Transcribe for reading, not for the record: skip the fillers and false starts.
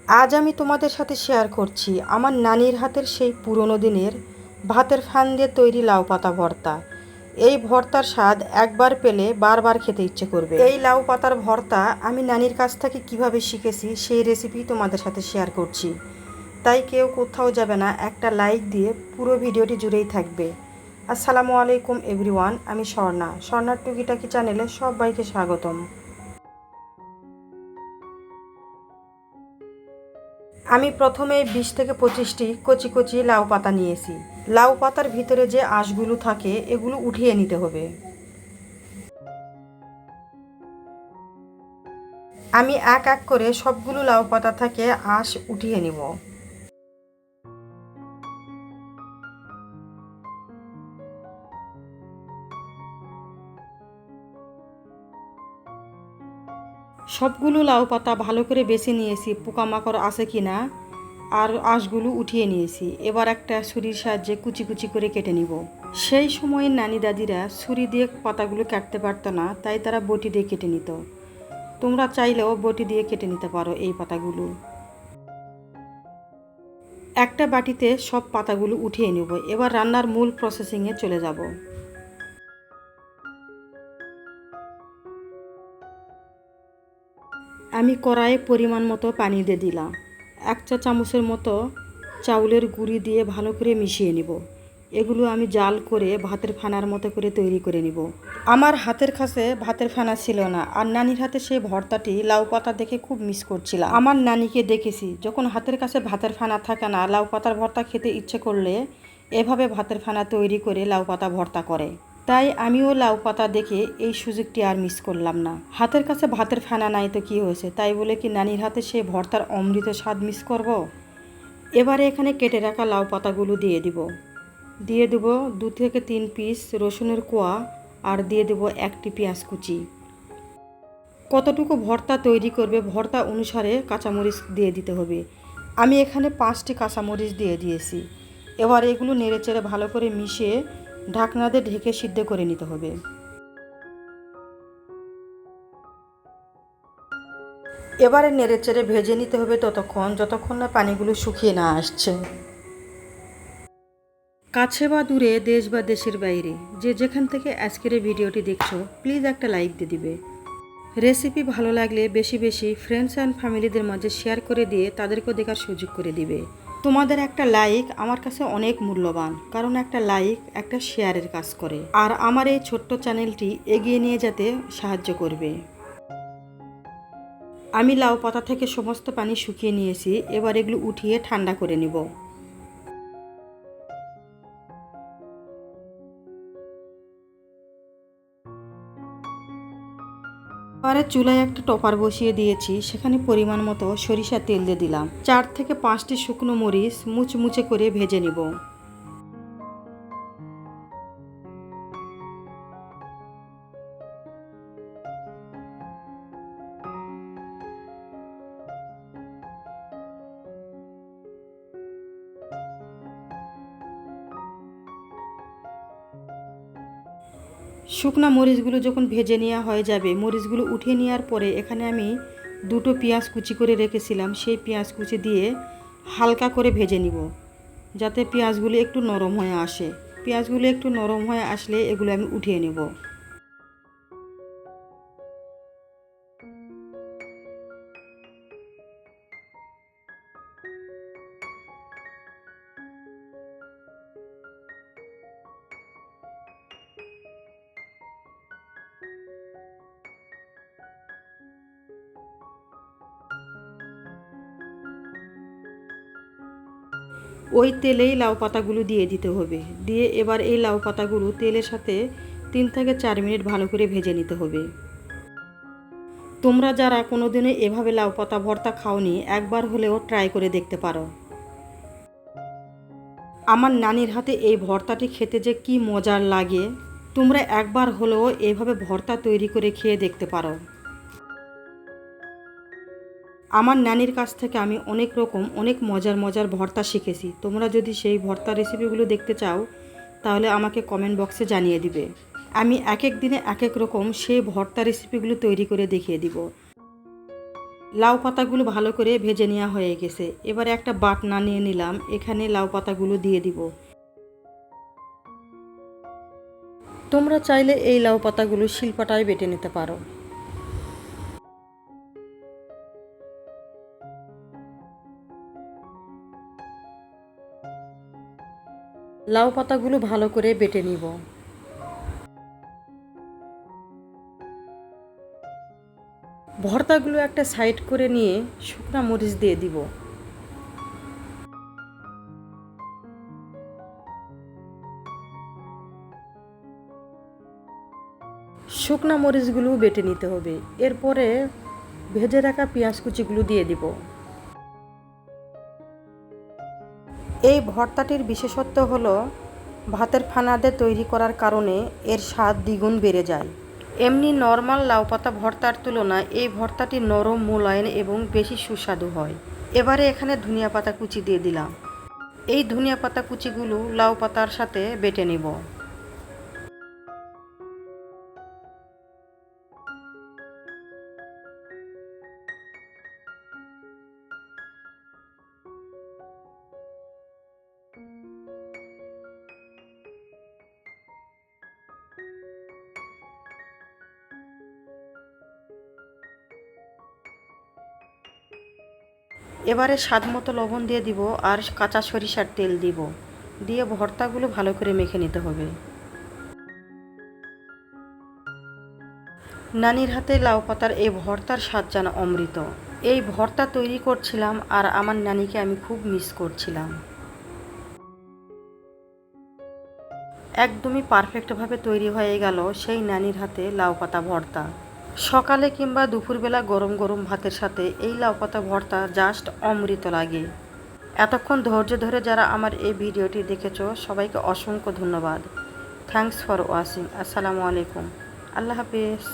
আজ আমি তোমাদের সাথে শেয়ার করছি আমার নানির হাতের সেই পুরনো দিনের ভাতের ফ্যান দিয়ে তৈরি লাউ পাতা ভর্তা। এই ভর্তার স্বাদ একবার পেলে বারবার খেতে ইচ্ছে করবে। এই লাউ পাতার ভর্তা আমি নানির কাছ থেকে কিভাবে শিখেছি সেই রেসিপি তোমাদের সাথে শেয়ার করছি। তাই কেউ কোথাও যাবে না, একটা লাইক দিয়ে পুরো ভিডিওটি জুড়েই থাকবে। আসসালামু আলাইকুম এভরিওয়ান, আমি স্বর্ণার টুকিটাকি চ্যানেলে সবাইকে স্বাগতম। আমি প্রথমে 20 থেকে 25টি কচি কচি লাউ পাতা নিয়েছি। লাউ পাতার ভিতরে যে আঁশগুলো থাকে এগুলো উঠিয়ে নিতে হবে। আমি এক এক করে সবগুলো লাউ পাতা থেকে আঁশ উঠিয়ে নিব। সবগুলো লাউ পাতা ভালো করে বেছে নিয়েছি পোকামাকড় আছে কি না, আর আঁশগুলো উঠিয়ে নিয়েছি। এবার একটা ছুরির সাহায্যে কুচি কুচি করে কেটে নিব। সেই সময় নানি দাদিরা ছুরি দিয়ে পাতাগুলো কাটতে পারতো না, তাই তারা বটি দিয়ে কেটে নিত। তোমরা চাইলেও বটি দিয়ে কেটে নিতে পারো এই পাতাগুলো। একটা বাটিতে সব পাতাগুলো উঠিয়ে নেব। এবার রান্নার মূল প্রসেসিংয়ে চলে যাব। আমি কড়াইয়ে পরিমাণ মতো পানি দিয়ে দিলাম। 1 চা চামচের মতো চাউলের গুঁড়ি দিয়ে ভালো করে মিশিয়ে নিব। এগুলো আমি জাল করে ভাতের ফেনার মতো করে তৈরি করে নিব। আমার হাতের কাছে ভাতের ফেনা ছিল না, আর নানির হাতে সেই ভর্তাটি লাউ পাতা দেখে খুব মিস করছিলাম। আমার নানিকে দেখেছি যখন হাতের কাছে ভাতের ফেনা থাকে না, লাউ পাতার ভর্তা খেতে ইচ্ছে করলে এভাবে ভাতের ফেনা তৈরি করে লাউ পাতা ভর্তা করে। তাই আমিও লাউ পাতা দেখে এই সুযোগটি আর মিস করলাম না। হাতের কাছে ভাতের ফেনা নাই তো কী হয়েছে, তাই বলে কি নানির হাতে সেই ভর্তার অমৃত স্বাদ মিস করব? এবারে এখানে কেটে রাখা লাউ পাতাগুলো দিয়ে দেব 2 থেকে 3 পিস রসুনের কোয়া, আর দিয়ে দেব 1টি পেঁয়াজ কুচি। কতটুকু ভর্তা তৈরি করবে ভর্তা অনুসারে কাঁচামরিচ দিয়ে দিতে হবে। আমি এখানে 5টি কাঁচামরিচ দিয়ে দিয়েছি। এবার এগুলো নেড়েচেড়ে ভালো করে মিশিয়ে ঢাকনা দিয়ে ঢেকে সিদ্ধ করে নিতে হবে। এবারে নেড়েচেড়ে ভেজে নিতে হবে যতক্ষণ না পানিগুলো শুকিয়ে না আসছে। কাছে বা দূরে, দেশ বা দেশের বাইরে, যে যেখান থেকে আজকের এই ভিডিওটি দেখছো, প্লিজ একটা লাইক দিয়ে দিবে। রেসিপি ভালো লাগলে বেশি বেশি ফ্রেন্ডস অ্যান্ড ফ্যামিলিদের মাঝে শেয়ার করে দিয়ে তাদেরকেও দেখার সুযোগ করে দিবে। তোমাদের একটা লাইক আমার কাছে অনেক মূল্যবান, কারণ একটা লাইক একটা শেয়ারের কাজ করে, আর আমার এই ছোট্ট চ্যানেলটি এগিয়ে নিয়ে যেতে সাহায্য করবে। আমি লাউ পাতা থেকে সমস্ত পানি শুকিয়ে নিয়েছি। এবার এগুলো উঠিয়ে ঠান্ডা করে নিব। এবারে চুলায় একটা টপার বসিয়ে দিয়েছি, সেখানে পরিমাণ মতো সরিষার তেল দিয়ে দিলাম। 4 থেকে 5টি শুকনো মরিচ মুচমুচে করে ভেজে নিব। শুকনা মরিচগুলো যখন ভেজে নেওয়া হয়ে যাবে, মরিচগুলো উঠিয়ে নেওয়ার পরে এখানে আমি 2টো পেঁয়াজ কুচি করে রেখেছিলাম, সেই পেঁয়াজ কুচি দিয়ে হালকা করে ভেজে নিব, যাতে পেঁয়াজগুলো একটু নরম হয়ে আসে। পেঁয়াজগুলো একটু নরম হয়ে আসলে এগুলো আমি উঠিয়ে নেব। ওই তেলেই লাউ পাতাগুলো দিয়ে দিতে হবে। দিয়ে এবার এই লাউ পাতাগুলো তেলের সাথে 3 থেকে 4 মিনিট ভালো করে ভেজে নিতে হবে। তোমরা যারা কোনোদিনও এভাবে লাউ পাতা ভর্তা খাওনি, একবার হলেও ট্রাই করে দেখতে পারো। আমার নানির হাতে এই ভর্তাটি খেতে যে কি মজার লাগে, তোমরা একবার হলেও এভাবে ভর্তা তৈরি করে খেয়ে দেখতে পারো। আমার নানির কাছ থেকে আমি অনেক মজার মজার ভর্তা শিখেছি। তোমরা যদি সেই ভর্তা রেসিপিগুলো দেখতে চাও, তাহলে আমাকে কমেন্ট বক্সে জানিয়ে দিবে। আমি এক এক দিনে এক এক রকম সেই ভর্তা রেসিপিগুলো তৈরি করে দেখিয়ে দিব। লাউ পাতাগুলো ভালো করে ভেজে নেওয়া হয়ে গেছে। এবারে একটা বাটনা নিয়ে নিলাম, এখানে লাউ পাতাগুলো দিয়ে দিব। তোমরা চাইলে এই লাউ পাতাগুলো শিলপাটায় বেটে নিতে পারো। লাউ পাতাগুলো ভালো করে বেটে নিব। ভর্তাগুলো একটা সাইড করে নিয়ে শুকনা মরিচ দিয়ে দিব। শুকনা মরিচগুলো বেটে নিতে হবে। এরপরে ভেজে রাখা পেঁয়াজ কুচিগুলো দিয়ে দিব। এই ভর্তাটির বিশেষত্ব হলো ভাতের ফানাতে তৈরি করার কারণে এর স্বাদ দ্বিগুণ বেড়ে যায়। এমনি নর্মাল লাউ পাতা ভর্তার তুলনায় এই ভর্তাটি নরম, মোলায়েম এবং বেশি সুস্বাদু হয়। এবারে এখানে ধনিয়া পাতা কুচি দিয়ে দিলাম। এই ধনিয়া পাতা কুচিগুলো লাউ পাতার সাথে বেটে নেব। এবারে স্বাদ মতো লবণ দিয়ে দিব আর কাঁচা সরিষার তেল দিব, দিয়ে ভর্তাগুলো ভালো করে মেখে নিতে হবে। নানির হাতে লাউ পাতার এই ভর্তার স্বাদ যেন অমৃত। এই ভর্তা তৈরি করছিলাম আর আমার নানিকে আমি খুব মিস করছিলাম। একদমই পারফেক্টভাবে তৈরি হয়ে গেল সেই নানির হাতে লাউ পাতা ভর্তা। সকালে কিংবা দুপুরবেলা গরম গরম ভাতের সাথে এই লাউ পাতা ভর্তা জাস্ট অমৃত লাগে। এতক্ষণ ধৈর্য ধরে যারা আমার এই ভিডিওটি দেখেছো সবাইকে অসংখ্য ধন্যবাদ। Thanks for watching. আসসালামু আলাইকুম। আল্লাহ হাফেজ।